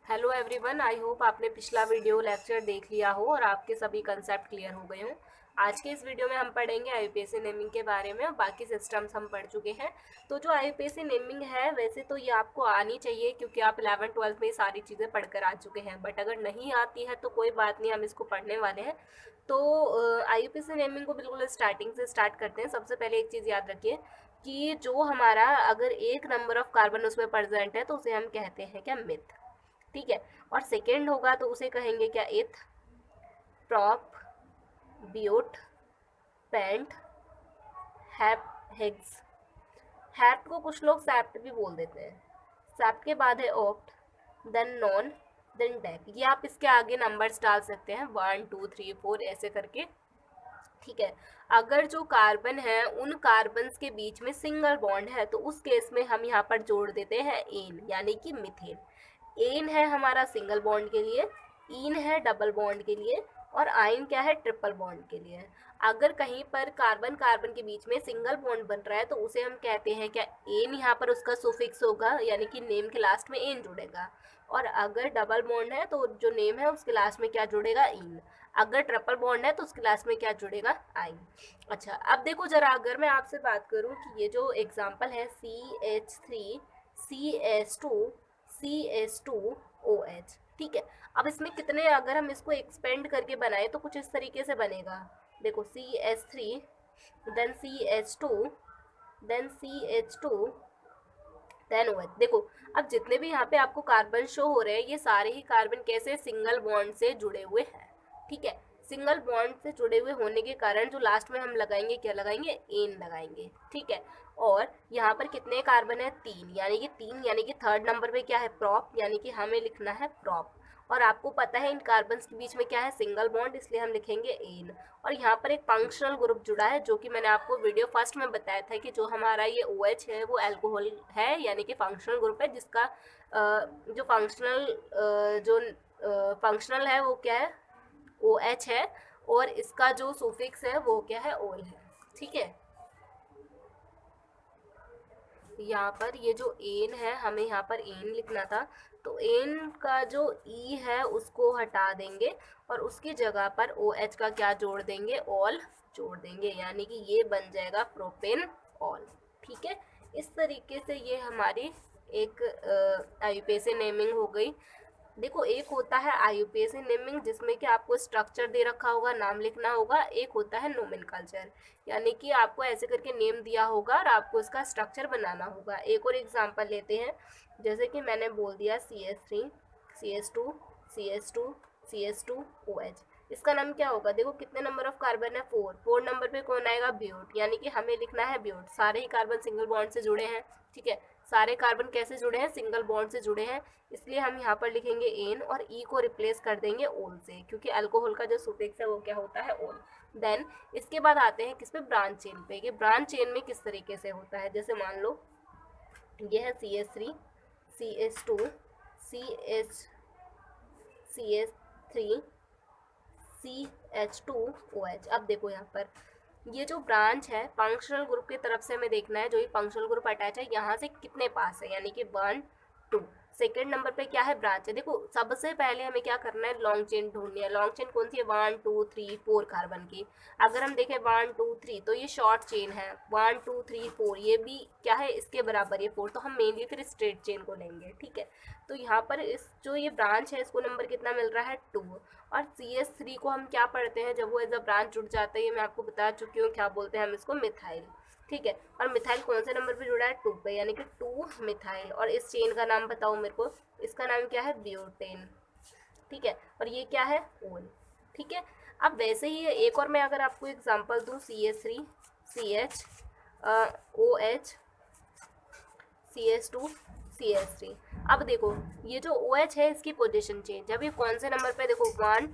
Hello everyone, I hope आपने पिछला video lecture देख लिया हो और आपके सभी कंसेप्ट क्लियर हो गए हों। आज के इस वीडियो में हम पढ़ेंगे आईयूपीएसी नेमिंग के बारे में और बाकी सिस्टम्स हम पढ़ चुके हैं। तो जो आईयूपीएसी नेमिंग है वैसे तो ये आपको आनी चाहिए क्योंकि आप 11th-12th में ये सारी चीज़ें पढ़कर आ चुके हैं, बट अगर नहीं आती है तो कोई बात नहीं, हम इसको पढ़ने वाले हैं। तो आईयूपीएसी नेमिंग को बिल्कुल स्टार्टिंग से स्टार्ट करते हैं। सबसे पहले एक चीज़ याद रखिए कि जो हमारा अगर एक नंबर ऑफ कार्बन उसमें प्रेजेंट है तो उसे हम कहते हैं क्या, मिथ। ठीक है। और सेकेंड होगा तो उसे कहेंगे क्या, इथ, प्रॉप, ब्यूट, पेंट, हैप, हिग्स। हैप्ट को कुछ लोग सैप्ट भी बोल देते हैं। सैप्ट के बाद है Oct, then Nov, then Dec. ये आप इसके आगे नंबर्स डाल सकते हैं 1 2 3 4 ऐसे करके। ठीक है। अगर जो कार्बन है उन कार्बन्स के बीच में सिंगल बॉन्ड है तो उस केस में हम यहाँ पर जोड़ देते हैं एन, यानी कि मिथेन। एन है हमारा सिंगल बॉन्ड के लिए, इन है डबल बॉन्ड के लिए, और आइन क्या है, ट्रिपल बॉन्ड के लिए। अगर कहीं पर कार्बन कार्बन के बीच में सिंगल बॉन्ड बन रहा है तो उसे हम कहते हैं क्या, एन। यहाँ पर उसका सुफिक्स होगा, यानी कि नेम के लास्ट में एन जुड़ेगा। और अगर डबल बॉन्ड है तो जो नेम है उसके लास्ट में क्या जुड़ेगा, इन। अगर ट्रिपल बॉन्ड है तो उसके लास्ट में क्या जुड़ेगा, आइन। अच्छा, अब देखो जरा, अगर मैं आपसे बात करूं कि ये जो एग्जांपल है CH3 CS2 CS2OH, ठीक है। अब इसमें कितने, अगर हम इसको एक्सपेंड करके बनाए तो कुछ इस तरीके से बनेगा। देखो CH3, then CH2, then CH2, then OH। देखो, अब जितने भी यहाँ पे आपको कार्बन शो हो रहे हैं ये सारे ही कार्बन कैसे, सिंगल बॉन्ड से जुड़े हुए हैं। ठीक है। सिंगल बॉन्ड से जुड़े हुए होने के कारण जो लास्ट में हम लगाएंगे, क्या लगाएंगे, एन लगाएंगे। ठीक है। और यहाँ पर कितने कार्बन है, तीन, यानी कि तीन, यानी कि थर्ड नंबर पे क्या है, प्रॉप, यानी कि हमें लिखना है प्रॉप। और आपको पता है इन कार्बन्स के बीच में क्या है, सिंगल बॉन्ड, इसलिए हम लिखेंगे एन। और यहाँ पर एक फंक्शनल ग्रुप जुड़ा है जो कि मैंने आपको वीडियो फर्स्ट में बताया था कि जो हमारा ये OH है वो अल्कोहल है, यानी कि फंक्शनल ग्रुप है जिसका जो फंक्शनल है वो क्या है, OH है। और इसका जो सुफिक्स है वो क्या है, ओल है। ठीक है। यहाँ पर ये जो एन है, हमें यहाँ पर एन लिखना था, तो एन का जो ई है उसको हटा देंगे और उसकी जगह पर OH का क्या जोड़ देंगे, ऑल जोड़ देंगे, यानी कि ये बन जाएगा प्रोपेन ऑल। ठीक है। इस तरीके से ये हमारी एक आईयूपीएसी नेमिंग हो गई। देखो, एक होता है आईयूपीएसी नेमिंग जिसमें कि आपको स्ट्रक्चर दे रखा होगा, नाम लिखना होगा। एक होता है नोमेनकल्चर, यानी कि आपको ऐसे करके नेम दिया होगा और आपको इसका स्ट्रक्चर बनाना होगा। एक और एग्जांपल लेते हैं, जैसे कि मैंने बोल दिया CS3 CS2 CS2 CS2OH। इसका नाम क्या होगा, देखो कितने नंबर ऑफ कार्बन है, 4। 4 नंबर पे कौन आएगा, ब्यूट, यानी कि हमें लिखना है ब्यूट। सारे ही कार्बन सिंगल बॉन्ड से जुड़े हैं। ठीक है। सारे कार्बन कैसे जुड़े हैं, सिंगल बॉन्ड से जुड़े हैं, इसलिए हम यहाँ पर लिखेंगे एन और ई को रिप्लेस कर देंगे ओल से, क्योंकि अल्कोहल का जो सुफिक्स है वो क्या होता है, ओल। देन इसके बाद आते हैं किस पे, ब्रांच चेन पे। ये ब्रांच चेन में किस तरीके से होता है, जैसे मान लो ये है CS3 CS2 CS3 CH2OH। अब देखो यहाँ पर ये जो ब्रांच है फंक्शनल ग्रुप की तरफ से हमें देखना है, जो ये फंक्शनल ग्रुप अटैच है यहाँ से कितने पास है, यानी कि 1 2। सेकेंड नंबर पे क्या है, ब्रांच है। देखो सबसे पहले हमें क्या करना है, लॉन्ग चेन ढूंढनी है। लॉन्ग चेन कौन सी है, 1 2 3 4 कार्बन की। अगर हम देखें 1 2 3 तो ये शॉर्ट चेन है, 1 2 3 4 ये भी क्या है, इसके बराबर ये 4, तो हम मेनली फिर स्ट्रेट चेन को लेंगे। ठीक है। तो यहाँ पर इस जो ये ब्रांच है इसको नंबर कितना मिल रहा है, 2। और CS3 को हम क्या पढ़ते हैं जब वो एज अ ब्रांच जुड़ जाता है, ये मैं आपको बता चुकी हूँ, क्या बोलते हैं हम इसको, मिथाइल। ठीक है। और मिथाइल कौन से नंबर पे जुड़ा है, 2 पे, यानी कि 2 मिथाइल। और इस चेन का नाम बताओ मेरे को, इसका नाम क्या है, ब्यूटेन। ठीक है। और ये क्या है, ओल। ठीक है। अब वैसे ही एक और मैं अगर आपको एग्जांपल दूँ, CH3 CH OH CS2 CS3। अब देखो ये जो OH है इसकी पोजीशन चेंज, अब ये कौन से नंबर पे, देखो 1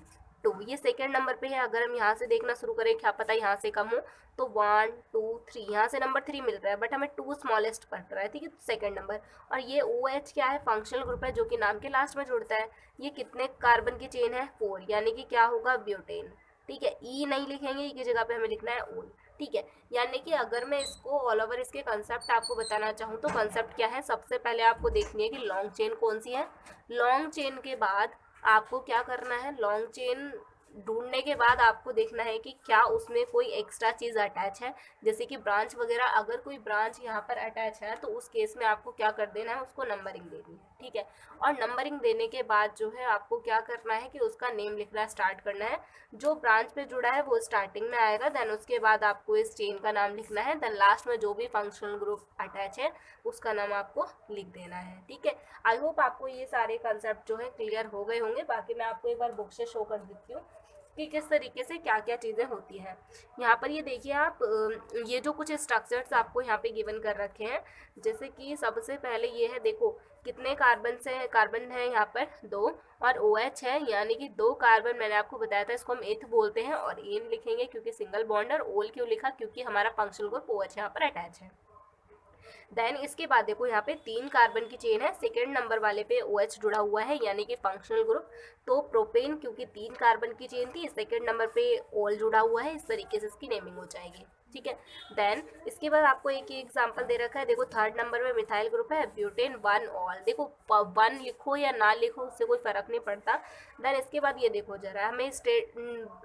2, ये सेकेंड नंबर पे है। अगर हम यहाँ से देखना शुरू करें, क्या पता यहाँ से कम हो, तो 1 2 3, यहाँ से नंबर 3 मिल रहा है, बट हमें 2 स्मॉलेस्ट पड़ रहा है। ठीक है, सेकेंड नंबर। और ये OH क्या है, फंक्शनल ग्रुप है जो कि नाम के लास्ट में जुड़ता है। ये कितने कार्बन की चेन है, 4, यानी कि क्या होगा, ब्यूटेन। ठीक है। ई नहीं लिखेंगे, ई की जगह पे हमें लिखना है ओल। ठीक है। यानी कि अगर मैं इसको ऑल ओवर इसके कंसेप्ट आपको बताना चाहूँ तो कंसेप्ट क्या है, सबसे पहले आपको देखनी है कि लॉन्ग चेन कौन सी है। लॉन्ग चेन के बाद आपको क्या करना है, लॉन्ग चेन ढूंढने के बाद आपको देखना है कि क्या उसमें कोई एक्स्ट्रा चीज़ अटैच है, जैसे कि ब्रांच वगैरह। अगर कोई ब्रांच यहाँ पर अटैच है तो उस केस में आपको क्या कर देना है, उसको नंबरिंग देनी है, ठीक है। और नंबरिंग देने के बाद जो है आपको क्या करना है कि उसका नेम लिखना स्टार्ट करना है। जो ब्रांच पे जुड़ा है वो स्टार्टिंग में आएगा, देन उसके बाद आपको इस चेन का नाम लिखना है, देन लास्ट में जो भी फंक्शनल ग्रुप अटैच है उसका नाम आपको लिख देना है, ठीक है। आई होप आपको ये सारे कंसेप्ट जो है क्लियर हो गए होंगे। बाकी मैं आपको एक बार बुक से शो कर देती हूँ कि किस तरीके से क्या क्या चीज़ें होती हैं। यहाँ पर ये देखिए आप, ये जो कुछ स्ट्रक्चर्स आपको यहाँ पे गिवन कर रखे हैं, जैसे कि सबसे पहले ये है, देखो कितने कार्बन से कार्बन है यहाँ पर 2 और OH है, यानी कि 2 कार्बन मैंने आपको बताया था, इसको हम एथ बोलते हैं और एन लिखेंगे क्योंकि सिंगल बॉन्ड। और ओल क्यों लिखा, क्योंकि हमारा फंक्शनल ग्रुप OH यहाँ पर अटैच है। देन इसके बाद देखो यहाँ पे 3 कार्बन की चेन है, सेकेंड नंबर वाले पे OH जुड़ा हुआ है यानी कि फंक्शनल ग्रुप। तो प्रोपेन क्योंकि 3 कार्बन की चेन थी, सेकेंड नंबर पे ओल जुड़ा हुआ है, इस तरीके से इसकी नेमिंग हो जाएगी, ठीक है। देन इसके बाद आपको एक एग्जांपल दे रखा है, देखो थर्ड नंबर में मिथाइल ग्रुप है, ब्यूटेन 1 ऑल। देखो 1 लिखो या ना लिखो उससे कोई फर्क नहीं पड़ता। देन इसके बाद ये देखो जरा, हमें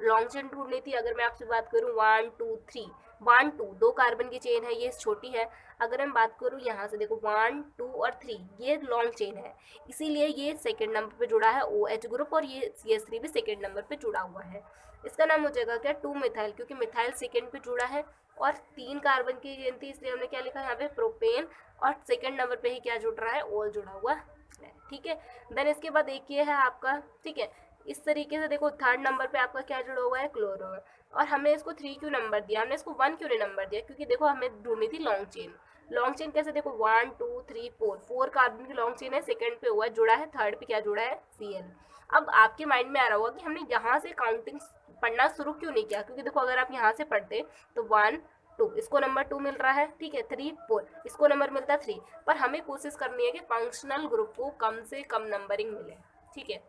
लॉन्ग चेन ढूंढनी थी। अगर मैं आपसे बात करूँ 1 2 3, 1 2 2 कार्बन की चेन है, ये छोटी है। अगर मैं बात करूँ यहाँ से, देखो 1 2 और 3 ये लॉन्ग चेन है, इसीलिए ये सेकेंड नंबर पे जुड़ा है OH ग्रुप, और ये CH3 भी सेकेंड नंबर पे जुड़ा हुआ है। इसका नाम हो जाएगा क्या, 2 मिथाइल, क्योंकि मिथाइल सेकेंड पे जुड़ा है और 3 कार्बन की चेन थी, इसलिए हमने क्या लिखा यहाँ पे प्रोपेन, और सेकेंड नंबर पे ही क्या जुड़ रहा है, ओल जुड़ा हुआ है, ठीक है। देन इसके बाद एक ये है आपका, ठीक है। इस तरीके से देखो थर्ड नंबर पे आपका क्या जुड़ा हुआ है, क्लोरो। और हमने इसको 3 क्यों नंबर दिया, हमने इसको 1 क्यों नहीं नंबर दिया, क्योंकि देखो हमें ढूंढनी थी लॉन्ग चेन। लॉन्ग चेन कैसे, देखो 1 2 3 4 कार्बन की लॉन्ग चेन है, सेकंड पे OH जुड़ा है, थर्ड पे क्या जुड़ा है, Cl। अब आपके माइंड में आ रहा होगा कि हमने यहाँ से काउंटिंग पढ़ना शुरू क्यों नहीं किया, क्योंकि देखो अगर आप यहाँ से पढ़ते तो 1 2 इसको नंबर 2 मिल रहा है, ठीक है, 3 4 इसको नंबर मिलता है 3, पर हमें कोशिश करनी है कि फंक्शनल ग्रुप को कम से कम नंबरिंग मिले, ठीक है।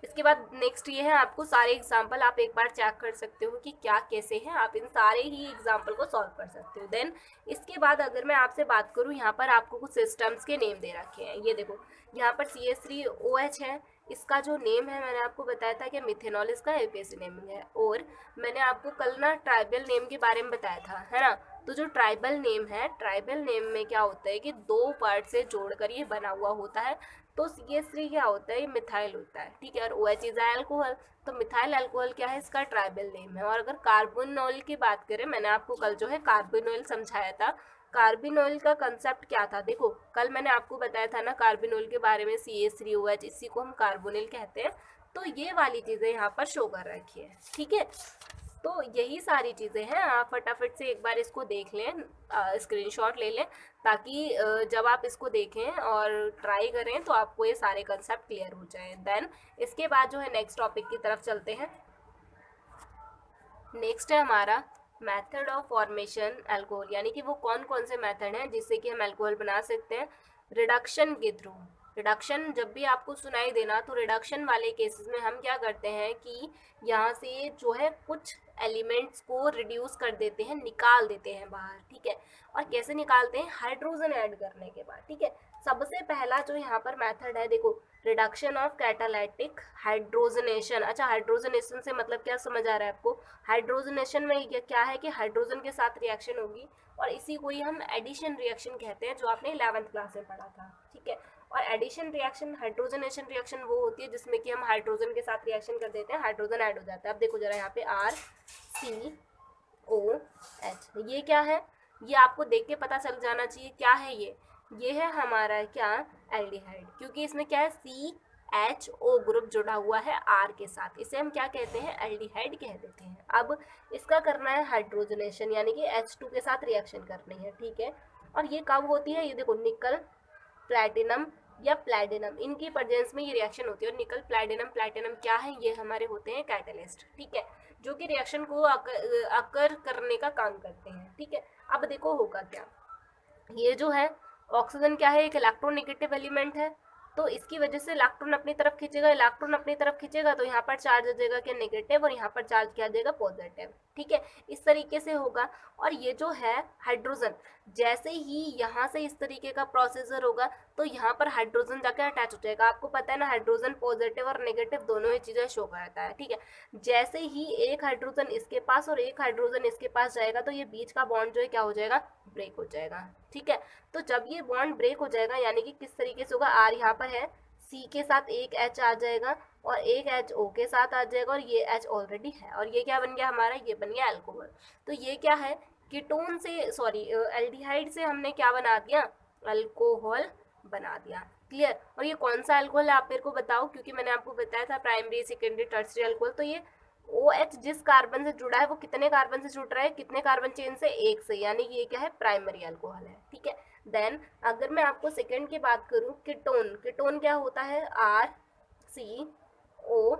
इसके बाद नेक्स्ट ये है, आपको सारे एग्जाम्पल आप एक बार चेक कर सकते हो कि क्या कैसे हैं, आप इन सारे ही एग्जाम्पल को सॉल्व कर सकते हो। देन इसके बाद अगर मैं आपसे बात करूँ, यहाँ पर आपको कुछ सिस्टम्स के नेम दे रखे हैं। ये देखो यहाँ पर CH3OH है, इसका जो नेम है मैंने आपको बताया था कि मिथेनॉल इसका IUPAC नेमिंग है। और मैंने आपको कल ना ट्राइबल नेम के बारे में बताया था, है ना। तो जो ट्राइबल नेम है, ट्राइबल नेम में क्या होता है कि 2 वर्ड से जोड़कर ये बना हुआ होता है। तो CH3 क्या होता है, ये मिथाइल होता है, ठीक है, और OH इज अल्कोहल। तो मिथाइल अल्कोहल क्या है, इसका ट्राइबल नेम है। और अगर कार्बोनॉल की बात करें, मैंने आपको कल जो है कार्बोनॉल समझाया था। कार्बोनॉल का कंसेप्ट क्या था, देखो कल मैंने आपको बताया था ना कार्बोनॉल के बारे में, CH3OH, इसी को हम कार्बोनिल कहते हैं। तो ये वाली चीज़ें यहाँ पर शो कर रखी है, ठीक है। तो यही सारी चीज़ें हैं, आप फटाफट से एक बार इसको देख लें, स्क्रीनशॉट ले लें, ताकि जब आप इसको देखें और ट्राई करें तो आपको ये सारे कंसेप्ट क्लियर हो जाएं। देन इसके बाद जो है नेक्स्ट टॉपिक की तरफ चलते हैं। नेक्स्ट है हमारा मेथड ऑफ फॉर्मेशन अल्कोहल, यानी कि वो कौन कौन से मेथड हैं जिससे कि हम अल्कोहल बना सकते हैं रिडक्शन के थ्रू। रिडक्शन जब भी आपको सुनाई देना तो रिडक्शन वाले केसेस में हम क्या करते हैं कि यहाँ से जो है कुछ एलिमेंट्स को रिड्यूस कर देते हैं, निकाल देते हैं बाहर, ठीक है। और कैसे निकालते हैं, हाइड्रोजन ऐड करने के बाद, ठीक है। सबसे पहला जो यहाँ पर मेथड है, देखो रिडक्शन ऑफ कैटालाइटिक हाइड्रोजनेशन। अच्छा, हाइड्रोजनेशन से मतलब क्या समझ आ रहा है आपको, हाइड्रोजनेशन में क्या है कि हाइड्रोजन के साथ रिएक्शन होगी, और इसी को ही हम एडिशन रिएक्शन कहते हैं, जो आपने 11th क्लास में पढ़ा था, ठीक है। और एडिशन रिएक्शन, हाइड्रोजनेशन रिएक्शन वो होती है जिसमें कि हम हाइड्रोजन के साथ रिएक्शन कर देते हैं, हाइड्रोजन ऐड हो जाता है। अब देखो जरा यहाँ पे RCOH, ये क्या है, ये आपको देख के पता चल जाना चाहिए क्या है ये है हमारा क्या, एल्डिहाइड, क्योंकि इसमें क्या है CHO ग्रुप जुड़ा हुआ है R के साथ, इसे हम क्या कहते हैं, एल्डिहाइड कह देते हैं। अब इसका करना है हाइड्रोजनेशन, यानी कि H2 के साथ रिएक्शन करनी है, ठीक है। और ये कब होती है, ये देखो निकल प्लैटिनम या प्लैटिनम, इनकी प्रेजेंस में ये रिएक्शन होती है। और निकल प्लैटिनम, प्लैटिनम क्या है, ये हमारे होते हैं कैटलिस्ट, ठीक है, जो कि रिएक्शन को अकर करने का काम करते हैं, ठीक है। अब देखो होगा क्या, ये जो है ऑक्सीजन क्या है, एक इलेक्ट्रोनेगेटिव एलिमेंट है, तो इसकी वजह से इलेक्ट्रॉन अपनी तरफ खींचेगा, इलेक्ट्रॉन अपनी तरफ खींचेगा तो यहाँ पर चार्ज आ जाएगा क्या नेगेटिव, और यहाँ पर चार्ज क्या आ जाएगा पॉजिटिव। ठीक है, इस तरीके से होगा। और ये जो है हाइड्रोजन, जैसे ही यहाँ से इस तरीके का प्रोसीजर होगा तो यहाँ पर हाइड्रोजन जाकर अटैच हो जाएगा। आपको पता है ना, हाइड्रोजन पॉजिटिव और नेगेटिव दोनों ही चीज़ें शो करता है। ठीक है, जैसे ही एक हाइड्रोजन इसके पास और एक हाइड्रोजन इसके पास जाएगा तो ये बीच का बॉन्ड जो है क्या हो जाएगा, ब्रेक हो जाएगा। ठीक है, तो जब ये बॉन्ड ब्रेक हो जाएगा, यानी कि किस तरीके से होगा, आर यहाँ पर है, सी के साथ एक एच आ जाएगा और एक एच ओ के साथ आ जाएगा, और ये एच ऑलरेडी है, और ये क्या बन गया हमारा, ये बन गया अल्कोहल। तो ये क्या है, कीटोन से, सॉरी एल्डिहाइड से हमने क्या बना दिया, अल्कोहल बना दिया। क्लियर। और ये कौन सा अल्कोहल है आप मेरे को बताओ, क्योंकि मैंने आपको बताया था प्राइमरी सेकेंडरी टर्सरी अल्कोहल। तो ये OH जिस कार्बन से जुड़ा है वो कितने कार्बन से जुड़ रहा है, कितने कार्बन चेन से, एक से, यानी कि ये क्या है, प्राइमरी अल्कोहल है। ठीक है, देन अगर मैं आपको सेकेंड की बात करूं, कीटोन, कीटोन क्या होता है, RCOR।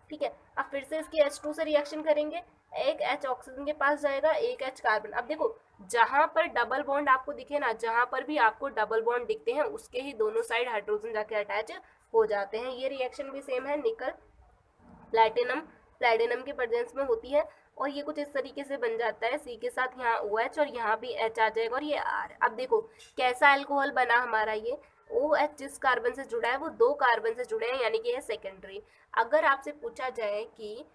ठीक है, अब फिर से इसकी H2 से रिएक्शन करेंगे, एक H ऑक्सीजन के पास जाएगा, एक H कार्बन। अब देखो जहां पर डबल बॉन्ड आपको दिखे ना, जहां पर भी आपको डबल बॉन्ड दिखते हैं उसके ही दोनों साइड हाइड्रोजन जाके अटैच हो जाते हैं। ये रिएक्शन भी सेम है, निकल प्लैटिनम, प्लैटिनम के प्रेजेंस में होती है, और ये कुछ इस तरीके से बन जाता है, सी के साथ यहाँ OH और यहाँ भी H आ जाएगा और ये R। अब देखो कैसा अल्कोहल बना हमारा, ये OH जिस कार्बन से जुड़ा है वो दो कार्बन से जुड़े हैं, यानी कि ये सेकेंडरी। अगर आपसे पूछा जाए कि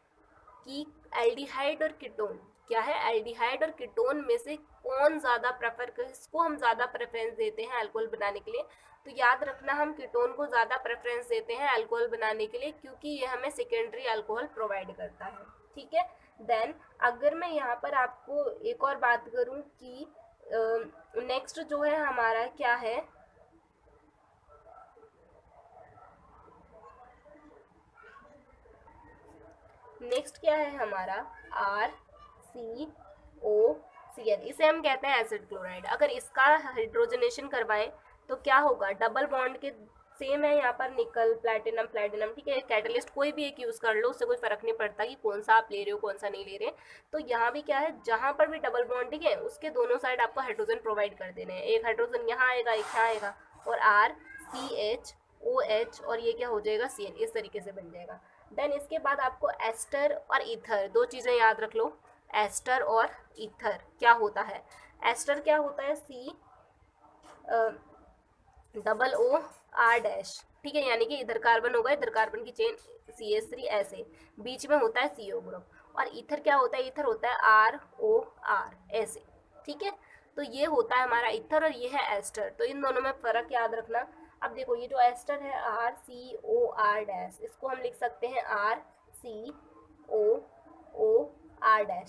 एल्डिहाइड और कीटोन क्या है, एल्डिहाइड और कीटोन में से कौन ज़्यादा प्रेफर, किसको हम ज़्यादा प्रेफरेंस देते हैं अल्कोहल बनाने के लिए, तो याद रखना हम कीटोन को ज़्यादा प्रेफरेंस देते हैं अल्कोहल बनाने के लिए, क्योंकि ये हमें सेकेंडरी अल्कोहल प्रोवाइड करता है। ठीक है, देन अगर मैं यहाँ पर आपको एक और बात करूँ कि नेक्स्ट जो है हमारा क्या है, नेक्स्ट क्या है हमारा, RCOCl, इसे हम कहते हैं एसिड क्लोराइड। अगर इसका हाइड्रोजनेशन करवाएं तो क्या होगा, डबल बॉन्ड के सेम है यहाँ पर, निकल प्लैटिनम प्लैटिनम। ठीक है, कैटलिस्ट कोई भी एक यूज़ कर लो, उससे कोई फर्क नहीं पड़ता कि कौन सा आप ले रहे हो कौन सा नहीं ले रहे। तो यहाँ भी क्या है, जहाँ पर भी डबल बॉन्ड ठीक है उसके दोनों साइड आपको हाइड्रोजन प्रोवाइड कर देने हैं, एक हाइड्रोजन यहाँ आएगा एक यहाँ आएगा, और RCHOH और ये क्या हो जाएगा, Cl, इस तरीके से बन जाएगा। देन इसके बाद आपको एस्टर और ईथर, दो चीज़ें याद रख लो, एस्टर और ईथर क्या होता है। एस्टर क्या होता है, COO ठीक है, यानी कि इधर कार्बन होगा, इधर कार्बन की चेन CH3 ऐसे, बीच में होता है CO ग्रुप। और ईथर क्या होता है, ईथर होता है ROR ऐसे। ठीक है, तो ये होता है हमारा ईथर और ये है एस्टर, तो इन दोनों में फ़र्क याद रखना। अब देखो ये जो एस्टर है RCOR, इसको हम लिख सकते हैं RCOOR।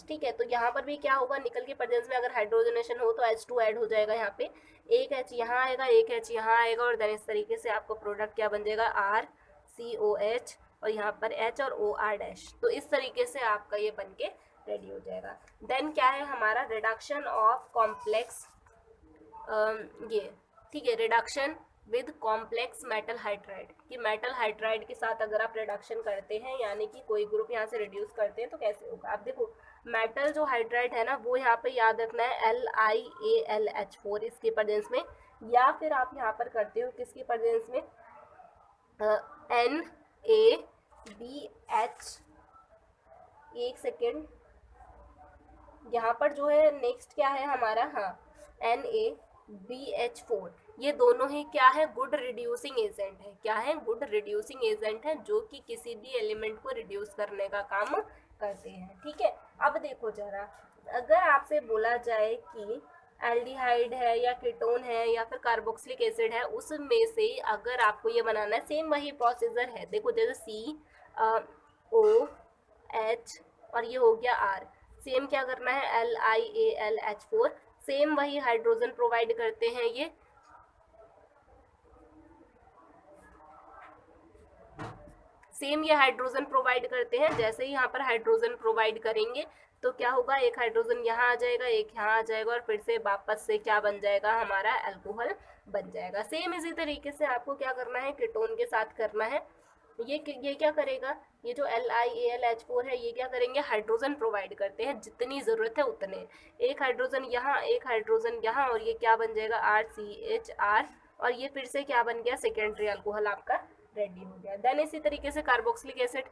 ठीक है, तो यहाँ पर भी क्या होगा, निकल के प्रेजेंस में अगर हाइड्रोजनेशन हो तो H2 ऐड हो जाएगा, यहाँ पे एक H यहाँ आएगा एक H यहाँ आएगा, और देन इस तरीके से आपका प्रोडक्ट क्या बन जाएगा, RCOH और यहाँ पर H और OR। तो इस तरीके से आपका ये बन के रेडी हो जाएगा। देन क्या है हमारा, रिडक्शन ऑफ कॉम्प्लेक्स, ये ठीक है, reduction with complex metal hydride, कि मेटल हाइड्राइड के साथ अगर आप रिडक्शन करते हैं, यानी कि कोई ग्रुप यहाँ से रिड्यूस करते हैं तो कैसे होगा। आप देखो मेटल जो हाइड्राइड है ना, वो यहाँ पे याद रखना है LiAlH4 इसके प्रेजेंस में, या फिर आप यहाँ पर करते हो किसके प्रेजेंस में, NaBH, एक सेकेंड, यहाँ पर जो है नेक्स्ट क्या है हमारा, हाँ NaBH4, ये दोनों ही क्या है, गुड रिड्यूसिंग एजेंट है। क्या है, गुड रिड्यूसिंग एजेंट है, जो कि किसी भी एलिमेंट को रिड्यूस करने का काम करते हैं। ठीक है, अब देखो जरा, अगर आपसे बोला जाए कि एल्डिहाइड है या कीटोन है या फिर कार्बोक्सिलिक एसिड है, उसमें से अगर आपको ये बनाना है, सेम वही प्रोसीजर है। देखो जैसे COH और ये हो गया R, सेम क्या करना है, LiAlH4, सेम वही हाइड्रोजन प्रोवाइड करते हैं, ये सेम ये हाइड्रोजन प्रोवाइड करते हैं। जैसे ही यहाँ पर हाइड्रोजन प्रोवाइड करेंगे तो क्या होगा, एक हाइड्रोजन यहाँ आ जाएगा एक यहाँ आ जाएगा, और फिर से वापस से क्या बन जाएगा, हमारा अल्कोहल बन जाएगा। सेम इसी तरीके से आपको क्या करना है, कीटोन के साथ करना है। ये क्या करेगा, ये जो LiAlH4 है ये क्या करेंगे, हाइड्रोजन प्रोवाइड करते हैं, जितनी ज़रूरत है उतने, एक हाइड्रोजन यहाँ एक हाइड्रोजन यहाँ, और ये क्या बन जाएगा, RCHR और ये फिर से क्या बन गया, सेकेंडरी अल्कोहल आपका रेडी हो गया। देन इसी तरीके से कार्बोक्सिलिक एसिड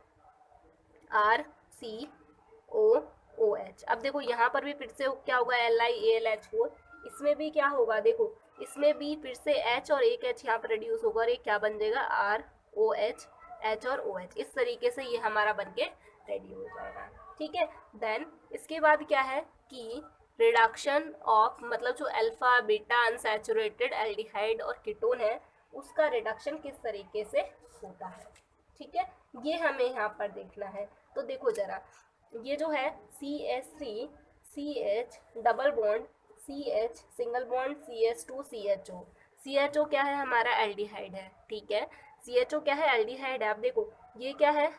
RCOOH। अब देखो यहाँ पर भी फिर से क्या होगा, LiAlH4, इसमें भी क्या होगा, देखो इसमें भी फिर से H और एक H यहाँ पर रिड्यूस होगा और ये क्या बन जाएगा, ROH, H और OH। इस तरीके से ये हमारा बन के रेडी हो जाएगा। ठीक है, देन इसके बाद क्या है कि रिडक्शन ऑफ, मतलब जो अल्फा बीटा अनसैचुरेटेड एल्डिहाइड और कीटोन है उसका रिडक्शन किस तरीके से होता है। ठीक है, ये हमें यहाँ पर देखना है। तो देखो जरा, ये जो है CH3 CH double bond CH single bond CH2 CHO। CHO क्या है, हमारा एल्डिहाइड है। ठीक है, CHO क्या है, एल्डिहाइड है। अब देखो ये क्या है,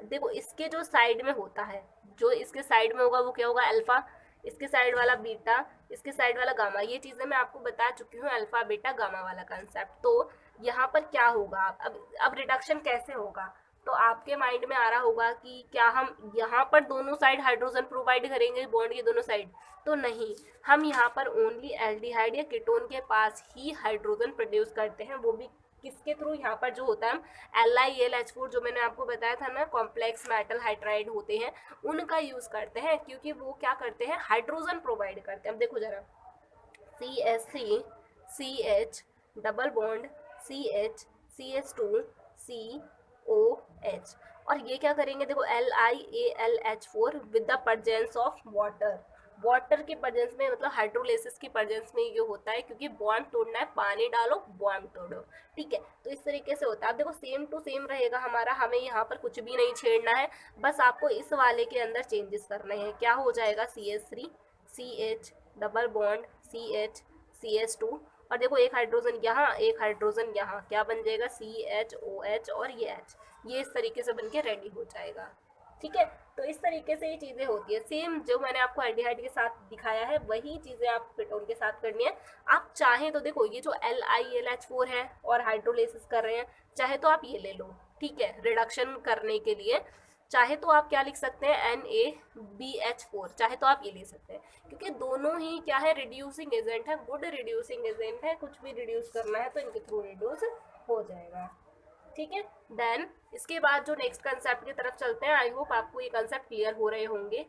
देखो इसके जो साइड में होता है, जो इसके साइड में होगा वो क्या होगा, अल्फा, इसके साइड वाला बीटा, इसके साइड वाला गामा। ये चीज़ें मैं आपको बता चुकी हूँ, अल्फा बीटा गामा वाला कंसेप्ट। तो यहाँ पर क्या होगा, अब रिडक्शन कैसे होगा, तो आपके माइंड में आ रहा होगा कि क्या हम यहाँ पर दोनों साइड हाइड्रोजन प्रोवाइड करेंगे बॉन्ड के दोनों साइड, तो नहीं, हम यहाँ पर ओनली एल्डिहाइड या कीटोन के पास ही हाइड्रोजन प्रोड्यूस करते हैं, वो भी किसके थ्रू, यहाँ पर जो होता है हम LiAlH4 जो मैंने आपको बताया था ना, कॉम्प्लेक्स मेटल हाइड्राइड होते हैं, उनका यूज़ करते हैं, क्योंकि वो क्या करते हैं, हाइड्रोजन प्रोवाइड करते हैं। अब देखो जरा, CH3 CH double bond CH CH2 COH, और ये क्या करेंगे, देखो LiAlH4 with the presence of water. Water के प्रेजेंस में, मतलब हाइड्रोलिसिस की प्रेजेंस में ये होता है, क्योंकि बॉन्ड तोड़ना है, पानी डालो बॉन्ड तोड़ो। ठीक है, तो इस तरीके से होता है। अब देखो सेम टू सेम रहेगा हमारा, हमें यहाँ पर कुछ भी नहीं छेड़ना है, बस आपको इस वाले के अंदर चेंजेस करने हैं। क्या हो जाएगा, CH3 CH double bond CH CH2, और देखो एक हाइड्रोजन यहाँ, एक हाइड्रोजन यहाँ, क्या बन जाएगा, CHOH, और ये H, ये इस तरीके से बनके रेडी हो जाएगा। ठीक है, तो इस तरीके से ये चीज़ें होती है। सेम जो मैंने आपको एल्डिहाइड के साथ दिखाया है वही चीज़ें आप कीटोन के साथ करनी है। आप चाहें तो देखो ये जो LiAlH4 है और हाइड्रोलिसिस कर रहे हैं, चाहे तो आप ये ले लो। ठीक है, रिडक्शन करने के लिए चाहे तो आप क्या लिख सकते हैं, NaBH4, चाहे तो आप ये ले सकते हैं, क्योंकि दोनों ही क्या है, रिड्यूसिंग एजेंट है, गुड रिड्यूसिंग एजेंट है। कुछ भी रिड्यूस करना है तो इनके थ्रू रिड्यूस हो जाएगा। ठीक है, देन इसके बाद जो नेक्स्ट कंसेप्ट की तरफ चलते हैं, आई होप आपको ये कंसेप्ट क्लियर हो रहे होंगे।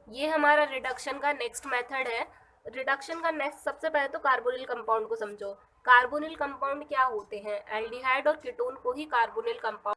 ये हमारा रिडक्शन का नेक्स्ट मेथड है। रिडक्शन का नेक्स्ट, सबसे पहले तो कार्बोनिल कंपाउंड को समझो। कार्बोनिल कंपाउंड क्या होते हैं, एल्डिहाइड और कीटोन को ही कार्बोनिल कंपाउंड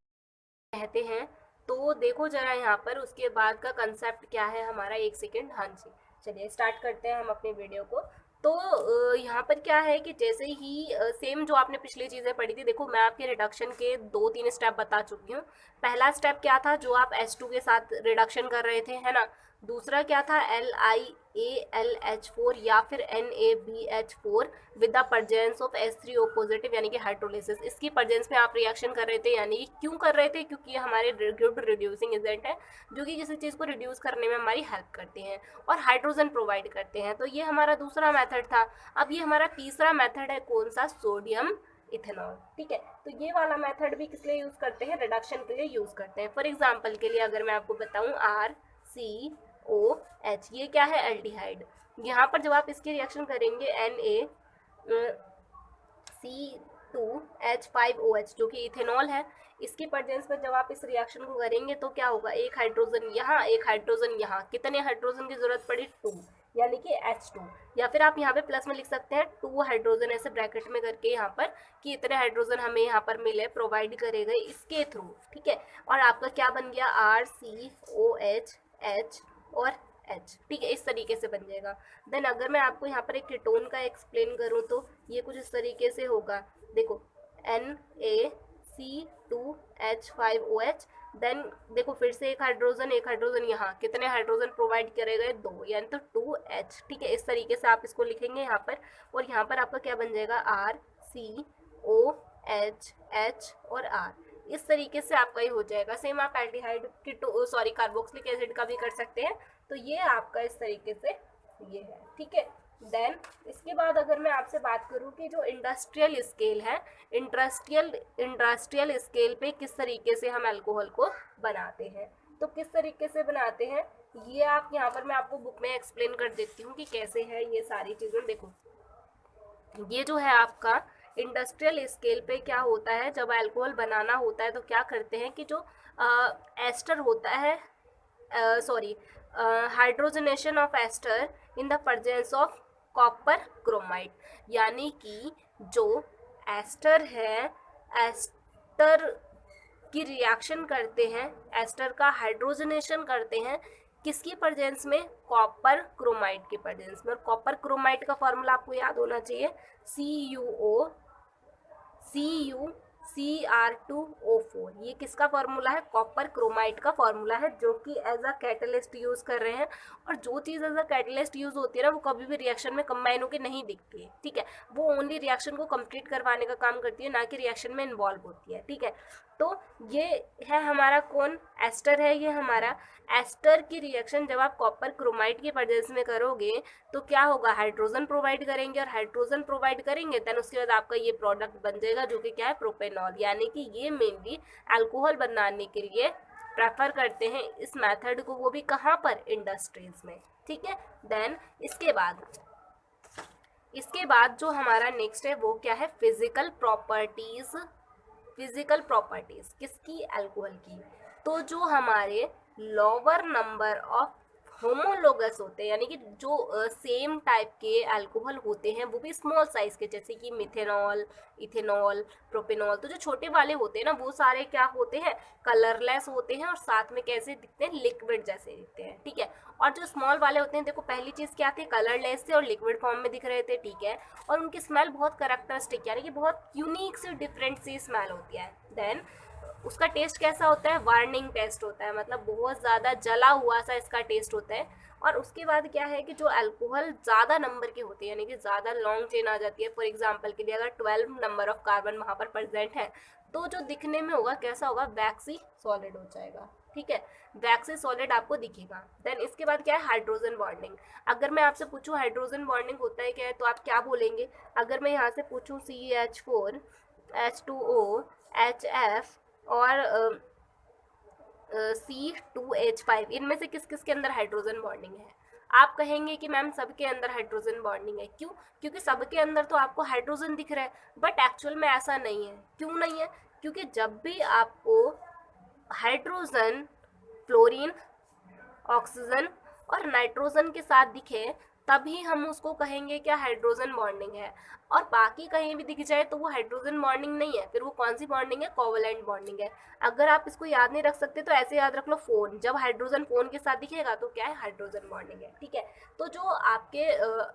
कहते हैं। तो देखो जरा यहाँ पर उसके बाद का कंसेप्ट क्या है हमारा, एक सेकेंड, हाँ जी, चलिए स्टार्ट करते हैं हम अपने वीडियो को। तो यहाँ पर क्या है कि जैसे ही सेम जो आपने पिछली चीज़ें पढ़ी थी, देखो मैं आपके रिडक्शन के 2-3 स्टेप बता चुकी हूँ। पहला स्टेप क्या था, जो आप H2 के साथ रिडक्शन कर रहे थे, है ना। दूसरा क्या था, LiAlH4 या फिर NaBH4 with the presence of H3O positive, यानी कि हाइड्रोलिसिस। इसकी प्रेजेंस में आप रिएक्शन कर रहे थे, यानी क्यों कर रहे थे, क्योंकि ये हमारे गुड रिड्यूसिंग एजेंट है, जो कि किसी चीज़ को रिड्यूस करने में हमारी हेल्प करते हैं और हाइड्रोजन प्रोवाइड करते हैं। तो ये हमारा दूसरा मेथड था। अब ये हमारा तीसरा मेथड है, कौन सा, सोडियम इथेनॉल। ठीक है, तो ये वाला मेथड भी किस लिए यूज़ करते हैं, रिडक्शन के लिए यूज़ करते हैं। फॉर एग्जाम्पल के लिए अगर मैं आपको बताऊँ, RCOH, ये क्या है, एल्डिहाइड। यहाँ पर जब आप इसकी रिएक्शन करेंगे, NaC2H5OH जो कि इथेनॉल है, इसकी प्रेजेंस में जब आप इस रिएक्शन को करेंगे तो क्या होगा, एक हाइड्रोजन यहाँ, एक हाइड्रोजन यहाँ, कितने हाइड्रोजन की जरूरत पड़ी, 2, यानी कि H2, या फिर आप यहाँ पे प्लस में लिख सकते हैं 2 हाइड्रोजन ऐसे ब्रैकेट में करके यहाँ पर, कि इतने हाइड्रोजन हमें यहाँ पर मिले, प्रोवाइड करे गए इसके थ्रू। ठीक है, और आपका क्या बन गया, RCOH, H और H। ठीक है, इस तरीके से बन जाएगा। देन अगर मैं आपको यहाँ पर एक कीटोन का एक्सप्लेन करूँ तो ये कुछ इस तरीके से होगा। देखो NaC2H5OH, देन देखो फिर से एक हाइड्रोजन यहाँ, कितने हाइड्रोजन प्रोवाइड करे गए, 2, यानी तो 2H। ठीक है, इस तरीके से आप इसको लिखेंगे यहाँ पर, और यहाँ पर आपका क्या बन जाएगा, RCOH, H और R। इस तरीके से आपका ही हो जाएगा। सेम आप एल्डिहाइड कार्बोक्सिलिक एसिड का भी कर सकते हैं। तो ये आपका इस तरीके से ये है। ठीक है, देन इसके बाद अगर मैं आपसे बात करूं कि जो इंडस्ट्रियल स्केल है, इंडस्ट्रियल स्केल पे किस तरीके से हम अल्कोहल को बनाते हैं, तो किस तरीके से बनाते हैं ये आप यहाँ पर मैं आपको बुक में एक्सप्लेन कर देती हूँ कि कैसे है ये सारी चीज़ें। देखो ये जो है आपका इंडस्ट्रियल स्केल पे क्या होता है, जब अल्कोहल बनाना होता है तो क्या करते हैं कि जो एस्टर होता है, sorry, hydrogenation of ester in the presence of copper chromide, यानी कि जो एस्टर है, एस्टर की रिएक्शन करते हैं, एस्टर का हाइड्रोजनेशन करते हैं किसकी प्रेजेंस में, कॉपर क्रोमाइड के प्रेजेंस में। और कॉपर क्रोमाइड का फॉर्मूला आपको याद होना चाहिए, CuCr2O4। ये किसका फॉर्मूला है, कॉपर क्रोमाइड का फॉर्मूला है, जो कि एज अ कैटलिस्ट यूज कर रहे हैं। और जो चीज़ एज अ कैटलिस्ट यूज होती है ना, वो कभी भी रिएक्शन में कंबाइन होकर नहीं दिखती है, ठीक है। वो ओनली रिएक्शन को कंप्लीट करवाने का काम करती है, ना कि रिएक्शन में इन्वॉल्व होती है, ठीक है। तो ये है हमारा कौन, एस्टर है ये हमारा। एस्टर की रिएक्शन जब आप कॉपर क्रोमाइड की प्रेजेंस में करोगे तो क्या होगा, हाइड्रोजन प्रोवाइड करेंगे, और हाइड्रोजन प्रोवाइड करेंगे देन उसके बाद आपका ये प्रोडक्ट बन जाएगा जो कि क्या है, प्रोपेनॉल। यानी कि ये मेनली अल्कोहल बनाने के लिए प्रेफर करते हैं इस मेथड को, वो भी कहाँ पर, इंडस्ट्रीज में, ठीक है। देन इसके बाद जो हमारा नेक्स्ट है वो क्या है, फिजिकल प्रॉपर्टीज। फिजिकल प्रॉपर्टीज किसकी, अल्कोहल की। तो जो हमारे लोअर नंबर ऑफ होमोलोगस होते हैं, यानी कि जो सेम टाइप के अल्कोहल होते हैं, वो भी स्मॉल साइज के, जैसे कि मिथेनॉल, इथेनॉल, प्रोपेनॉल। तो जो छोटे वाले होते हैं ना, वो सारे क्या होते हैं, कलरलेस होते हैं, और साथ में कैसे दिखते हैं, लिक्विड जैसे दिखते हैं, ठीक है। और जो स्मॉल वाले होते हैं, देखो पहली चीज़ क्या थे, कलरलेस थे और लिक्विड फॉर्म में दिख रहे थे, ठीक है। और उनकी स्मेल बहुत करेक्टरिस्टिक, यानी कि बहुत यूनिक सी, डिफरेंट सी स्मेल होती है। देन उसका टेस्ट कैसा होता है, वार्निंग टेस्ट होता है, मतलब बहुत ज़्यादा जला हुआ सा इसका टेस्ट होता है। और उसके बाद क्या है कि जो अल्कोहल ज़्यादा नंबर के होते हैं, यानी कि ज़्यादा लॉन्ग चेन आ जाती है, फॉर एग्जांपल के लिए अगर 12 नंबर ऑफ कार्बन वहाँ पर प्रेजेंट है, तो जो दिखने में होगा कैसा होगा, वैक्सी सॉलिड हो जाएगा, ठीक है। वैक्सी सॉलिड आपको दिखेगा। देन इसके बाद क्या है, हाइड्रोजन बॉन्डिंग। अगर मैं आपसे पूछूं हाइड्रोजन बॉन्डिंग होता है क्या है, तो आप क्या बोलेंगे। अगर मैं यहाँ से पूछूं CH4 H2O HF और C2H5, इनमें से किस किस के अंदर हाइड्रोजन बॉन्डिंग है। आप कहेंगे कि मैम सबके अंदर हाइड्रोजन बॉन्डिंग है, क्यों, क्योंकि सबके अंदर तो आपको हाइड्रोजन दिख रहा है, बट एक्चुअल में ऐसा नहीं है। क्यों नहीं है, क्योंकि जब भी आपको हाइड्रोजन फ्लोरीन, ऑक्सीजन और नाइट्रोजन के साथ दिखे, तभी हम उसको कहेंगे क्या, हाइड्रोजन बॉन्डिंग है। और बाकी कहीं भी दिख जाए तो वो हाइड्रोजन बॉन्डिंग नहीं है, फिर वो कौन सी बॉन्डिंग है, कोवलेंट बॉन्डिंग है। अगर आप इसको याद नहीं रख सकते तो ऐसे याद रख लो, फोन, जब हाइड्रोजन फोन के साथ दिखेगा तो क्या है, हाइड्रोजन बॉन्डिंग है, ठीक है। तो जो आपके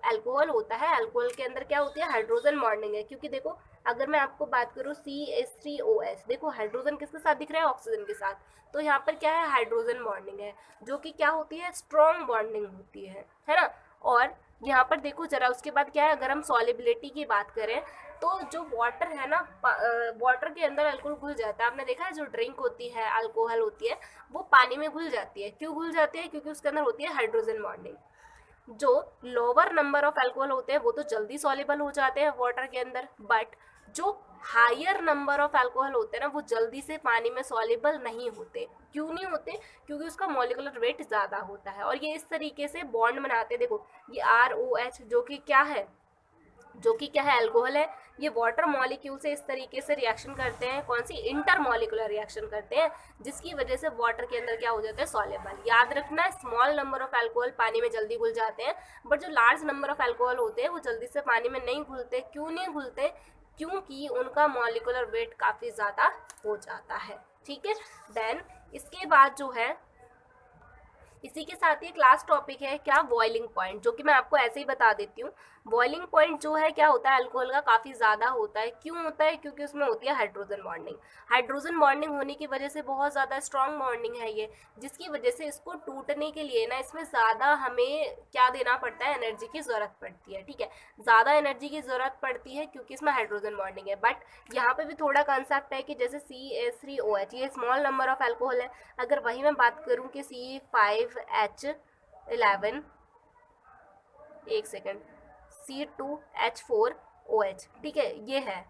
अल्कोहल होता है, अल्कोहल के अंदर क्या होती है, हाइड्रोजन बॉन्डिंग है। क्योंकि देखो अगर मैं आपको बात करूँ CH3OH, देखो हाइड्रोजन किसके साथ दिख रहा है, ऑक्सीजन के साथ। तो यहाँ पर क्या है, हाइड्रोजन बॉन्डिंग है, जो कि क्या होती है, स्ट्रॉन्ग बॉन्डिंग होती है ना। और यहाँ पर देखो जरा, उसके बाद क्या है, अगर हम सॉलिबिलिटी की बात करें तो जो वाटर है ना, वाटर के अंदर अल्कोहल घुल जाता है। आपने देखा है जो ड्रिंक होती है, अल्कोहल होती है, वो पानी में घुल जाती है। क्यों घुल जाती है, क्योंकि उसके अंदर होती है हाइड्रोजन बॉन्डिंग। जो लोअर नंबर ऑफ अल्कोहल होते हैं वो तो जल्दी सॉल्युबल हो जाते हैं वाटर के अंदर, बट जो हायर नंबर ऑफ अल्कोहल होते हैं ना, वो जल्दी से पानी में सॉल्युबल नहीं होते। क्यों नहीं होते, क्योंकि उसका मॉलिक्यूलर वेट ज़्यादा होता है। और ये इस तरीके से बॉन्ड बनाते हैं। देखो ये ROH जो कि क्या है, अल्कोहल है। ये वाटर मॉलिक्यूल से इस तरीके से रिएक्शन करते हैं, कौन सी, इंटरमॉलिकुलर रिएक्शन करते हैं, जिसकी वजह से वाटर के अंदर क्या हो जाता है, सॉल्युबल। याद रखना, स्मॉल नंबर ऑफ अल्कोहल पानी में जल्दी घुल जाते हैं, बट जो लार्ज नंबर ऑफ अल्कोहल होते हैं वो जल्दी से पानी में नहीं घुलते। क्यों नहीं घुलते, क्योंकि उनका मॉलिक्यूलर वेट काफ़ी ज़्यादा हो जाता है, ठीक है। देन इसके बाद जो है, इसी के साथ ही एक लास्ट टॉपिक है क्या, बॉइलिंग पॉइंट, जो कि मैं आपको ऐसे ही बता देती हूँ। बॉइलिंग पॉइंट जो है क्या होता है, अल्कोहल का काफ़ी ज़्यादा होता है। क्यों होता है, क्योंकि उसमें होती है हाइड्रोजन बॉन्डिंग। हाइड्रोजन बॉन्डिंग होने की वजह से बहुत ज़्यादा स्ट्रॉन्ग बॉन्डिंग है ये, जिसकी वजह से इसको टूटने के लिए ना, इसमें ज़्यादा हमें क्या देना पड़ता है, एनर्जी की ज़रूरत पड़ती है, ठीक है। ज़्यादा एनर्जी की ज़रूरत पड़ती है क्योंकि इसमें हाइड्रोजन बॉन्डिंग है। बट यहाँ पे भी थोड़ा कंसेप्ट है कि जैसे CH3OH ये स्मॉल नंबर ऑफ अल्कोहल है, अगर वही मैं बात करूँ कि C5H11, एक सेकेंड, C2H4OH, ठीक है, ये है,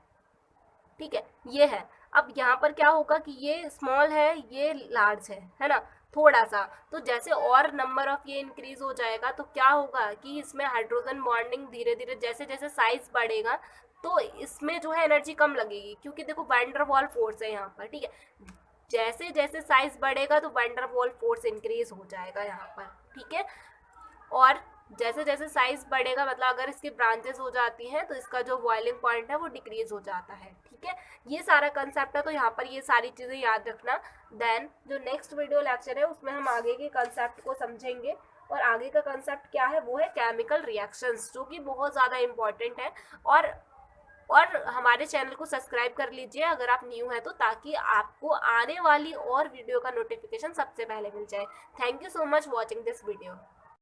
ठीक है, ये है। अब यहाँ पर क्या होगा कि ये स्मॉल है, ये लार्ज है ना। थोड़ा सा। तो जैसे और नंबर ऑफ ये इंक्रीज हो जाएगा तो क्या होगा कि इसमें हाइड्रोजन बॉन्डिंग धीरे धीरे जैसे जैसे साइज बढ़ेगा तो इसमें जो है एनर्जी कम लगेगी, क्योंकि देखो वैन डर वाल फोर्स है यहाँ पर, ठीक है। जैसे जैसे साइज बढ़ेगा तो वैन डर वाल फोर्स इंक्रीज हो जाएगा यहाँ पर, ठीक है। और जैसे जैसे साइज बढ़ेगा, मतलब अगर इसकी ब्रांचेस हो जाती हैं तो इसका जो बॉइलिंग पॉइंट है वो डिक्रीज हो जाता है, ठीक है। ये सारा कंसेप्ट है, तो यहाँ पर ये सारी चीज़ें याद रखना। देन जो नेक्स्ट वीडियो लेक्चर है उसमें हम आगे के कंसेप्ट को समझेंगे, और आगे का कंसेप्ट क्या है वो है केमिकल रिएक्शंस, जो कि बहुत ज़्यादा इंपॉर्टेंट है। और हमारे चैनल को सब्सक्राइब कर लीजिए अगर आप न्यू हैं तो, ताकि आपको आने वाली और वीडियो का नोटिफिकेशन सबसे पहले मिल जाए। Thank you so much watching this video.